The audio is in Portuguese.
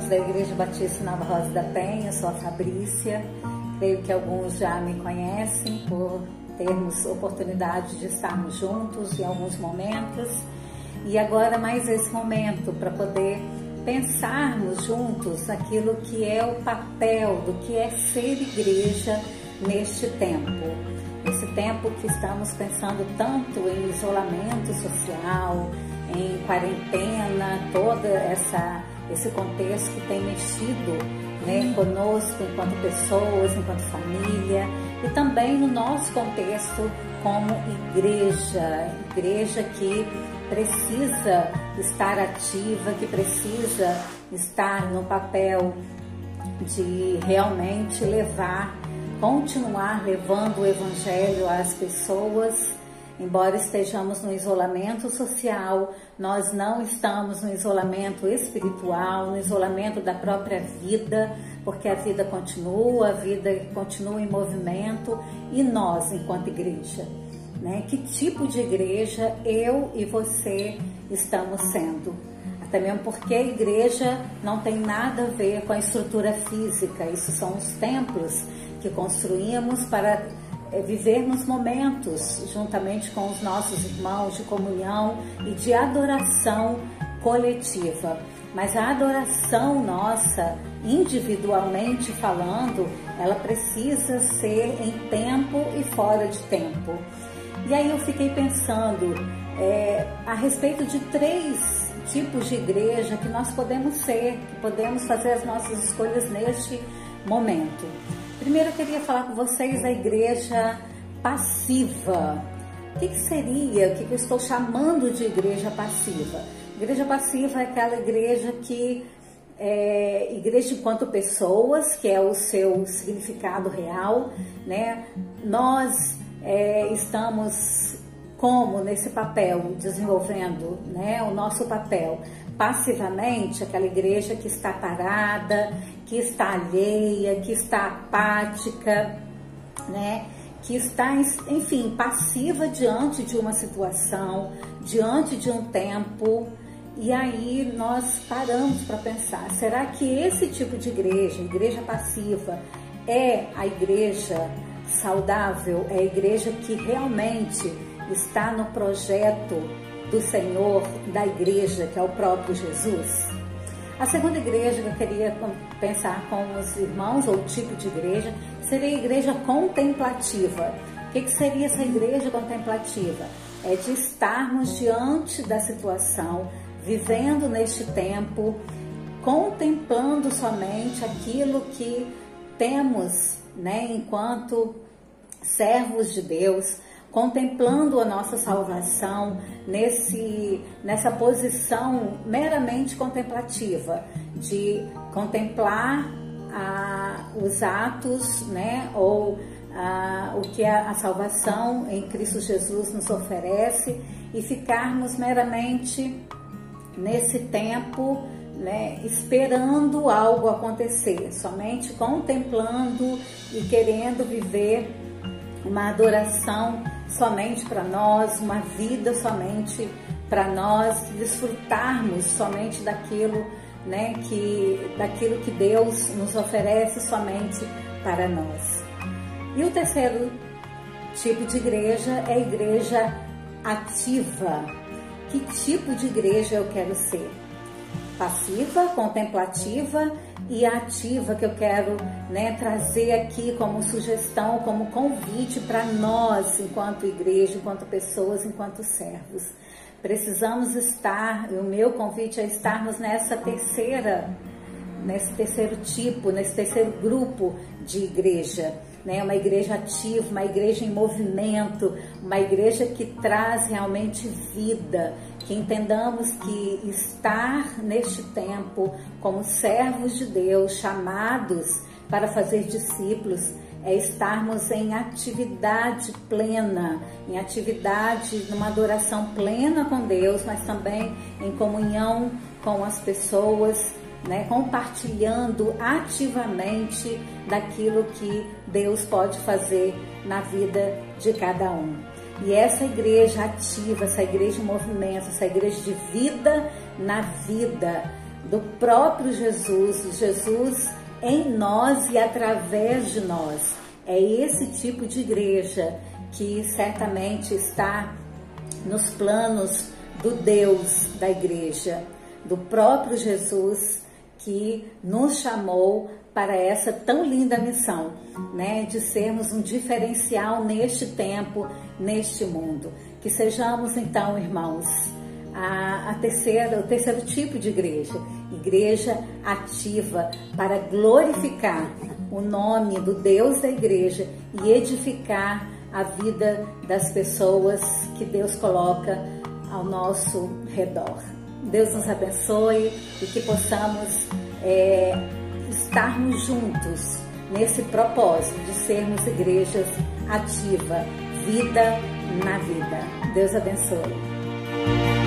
da Igreja Batista Nova Rosa da Penha, sou a Fabrícia. Creio que alguns já me conhecem por termos oportunidade de estarmos juntos em alguns momentos. E agora mais esse momento para poder pensarmos juntos naquilo que é o papel do que é ser igreja neste tempo. Esse tempo que estamos pensando tanto em isolamento social, em quarentena, todo esse contexto que tem mexido, né, conosco enquanto pessoas, enquanto família, e também no nosso contexto como igreja que precisa estar ativa, que precisa estar no papel de realmente continuar levando o Evangelho às pessoas. Embora estejamos no isolamento social, nós não estamos no isolamento espiritual, no isolamento da própria vida, porque a vida continua em movimento, e nós, enquanto igreja, né? Que tipo de igreja eu e você estamos sendo? Até mesmo porque a igreja não tem nada a ver com a estrutura física, isso são os templos que construímos para vivermos momentos juntamente com os nossos irmãos de comunhão e de adoração coletiva. Mas a adoração nossa, individualmente falando, ela precisa ser em tempo e fora de tempo. E aí eu fiquei pensando a respeito de 3 tipos de igreja que nós podemos ser, que podemos fazer as nossas escolhas neste momento. Primeiro eu queria falar com vocês da igreja passiva. O que seria, o que eu estou chamando de igreja passiva? Igreja passiva é aquela igreja que igreja enquanto pessoas, que é o seu significado real, né? Nós estamos como nesse papel, desenvolvendo, né, o nosso papel passivamente, aquela igreja que está parada, que está alheia, que está apática, né, que está, enfim, passiva diante de uma situação, diante de um tempo. E aí nós paramos para pensar, será que esse tipo de igreja passiva, é a igreja saudável, é a igreja que realmente está no projeto do Senhor, da igreja, que é o próprio Jesus? A segunda igreja que eu queria pensar com os irmãos, ou tipo de igreja, seria a igreja contemplativa. O que seria essa igreja contemplativa? É de estarmos diante da situação, vivendo neste tempo, contemplando somente aquilo que temos, né, enquanto servos de Deus, contemplando a nossa salvação nessa posição meramente contemplativa, de contemplar os atos, né, ou o que a salvação em Cristo Jesus nos oferece, e ficarmos meramente nesse tempo, né, esperando algo acontecer, somente contemplando e querendo viver uma adoração somente para nós, uma vida somente para nós, desfrutarmos somente daquilo, né, daquilo que Deus nos oferece somente para nós. E o terceiro tipo de igreja é a igreja ativa. Que tipo de igreja eu quero ser? Passiva, contemplativa e ativa, que eu quero, né, trazer aqui como sugestão, como convite para nós, enquanto igreja, enquanto pessoas, enquanto servos. Precisamos estar, e o meu convite é estarmos nesse terceiro tipo, nesse terceiro grupo de igreja, né? Uma igreja ativa, uma igreja em movimento, uma igreja que traz realmente vida, que entendamos que estar neste tempo como servos de Deus, chamados para fazer discípulos, é estarmos em atividade plena, em atividade, numa adoração plena com Deus, mas também em comunhão com as pessoas, né, compartilhando ativamente daquilo que Deus pode fazer na vida de cada um. E essa igreja ativa, essa igreja em movimento, essa igreja de vida na vida, do próprio Jesus, Jesus em nós e através de nós. É esse tipo de igreja que certamente está nos planos do Deus da igreja, do próprio Jesus, que nos chamou para essa tão linda missão, né, de sermos um diferencial neste tempo, neste mundo. Que sejamos então, irmãos, o terceiro tipo de igreja ativa para glorificar o nome do Deus da igreja e edificar a vida das pessoas que Deus coloca ao nosso redor. Deus nos abençoe e que possamos estarmos juntos nesse propósito de sermos igrejas ativa, vida na vida. Deus abençoe.